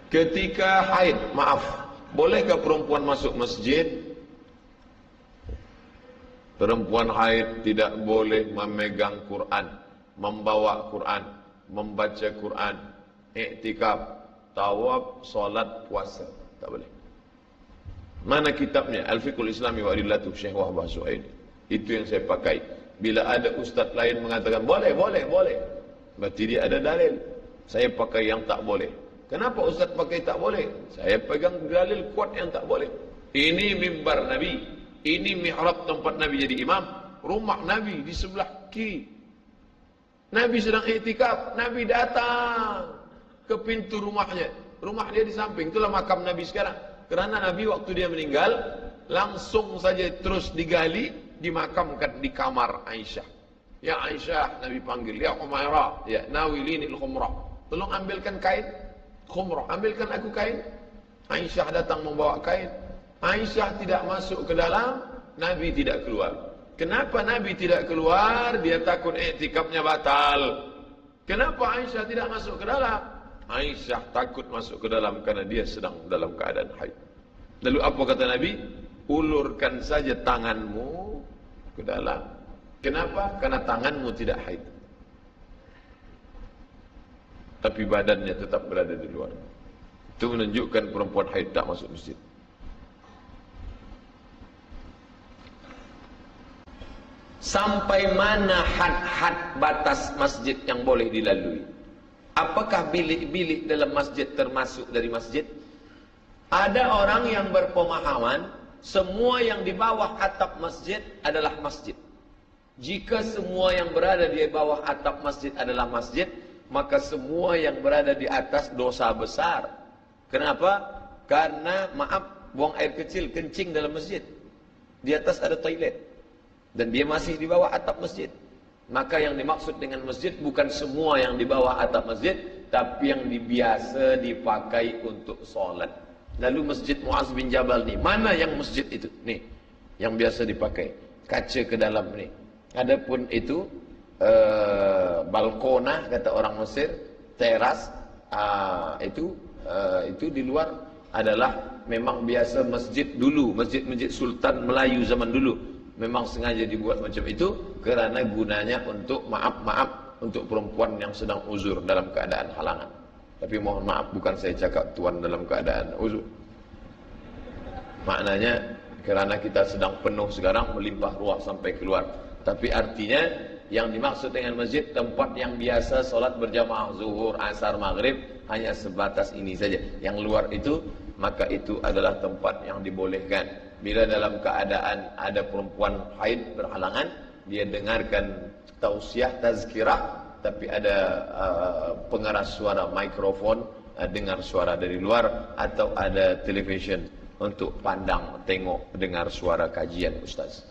Ketika haid, maaf, bolehkah perempuan masuk masjid? Perempuan haid tidak boleh memegang Quran, membawa Quran, membaca Quran, iktikaf, tawaf, solat, puasa. Tak boleh. Mana kitabnya? Al-Fiqhul Islami wa Adillatuh Syekh Wahbah Suhaili. Itu yang saya pakai. Bila ada ustaz lain mengatakan boleh, berarti dia ada dalil. Saya pakai yang tak boleh. Kenapa ustaz pakai tak boleh? Saya pegang dalil kuat yang tak boleh. Ini mimbar Nabi. Ini mihrab tempat Nabi jadi imam. Rumah Nabi di sebelah kiri. Nabi sedang iktikaf. Nabi datang ke pintu rumahnya. Rumah dia di samping. Itulah makam Nabi sekarang. Kerana Nabi waktu dia meninggal, langsung saja terus digali, dimakamkan di kamar Aisyah. Ya Aisyah, Nabi panggil. Ya Umairah, ya nawilinil khumrah. Tolong ambilkan kain khumrah. Ambilkan aku kain. Aisyah datang membawa kain. Aisyah tidak masuk ke dalam, Nabi tidak keluar. Kenapa Nabi tidak keluar? Dia takut iktikafnya batal. Kenapa Aisyah tidak masuk ke dalam? Aisyah takut masuk ke dalam karena dia sedang dalam keadaan haid. Lalu apa kata Nabi? Ulurkan saja tanganmu ke dalam. Kenapa? Karena tanganmu tidak haid. Tapi badannya tetap berada di luar. Itu menunjukkan perempuan haid tak masuk masjid. Sampai mana had-had batas masjid yang boleh dilalui? Apakah bilik-bilik dalam masjid termasuk dari masjid? Ada orang yang berpemahaman semua yang di bawah atap masjid adalah masjid. Jika semua yang berada di bawah atap masjid adalah masjid, maka semua yang berada di atas dosa besar. Kenapa? Karena maaf, buang air kecil, kencing dalam masjid. Di atas ada toilet. Dan dia masih di bawah atap masjid. Maka yang dimaksud dengan masjid bukan semua yang di bawah atap masjid, tapi yang biasa dipakai untuk solat. Lalu masjid Muaz bin Jabal ni, mana yang masjid itu? Nih, yang biasa dipakai. Kaca ke dalam ni. Adapun itu balkona kata orang Mesir, teras, itu di luar adalah memang biasa masjid dulu, masjid-masjid Sultan Melayu zaman dulu. Memang sengaja dibuat macam itu kerana gunanya untuk maaf untuk perempuan yang sedang uzur dalam keadaan halangan. Tapi mohon maaf, bukan saya cakap tuan dalam keadaan uzur. Maknanya kerana kita sedang penuh sekarang, melimpah ruah sampai keluar. Tapi artinya yang dimaksud dengan masjid tempat yang biasa solat berjamaah zuhur, asar, maghrib hanya sebatas ini saja. Yang luar itu maka itu adalah tempat yang dibolehkan. Bila dalam keadaan ada perempuan haid berhalangan, dia dengarkan tausiah, tazkirah, tapi ada pengeras suara mikrofon, dengar suara dari luar, atau ada television untuk pandang, tengok, dengar suara kajian ustaz.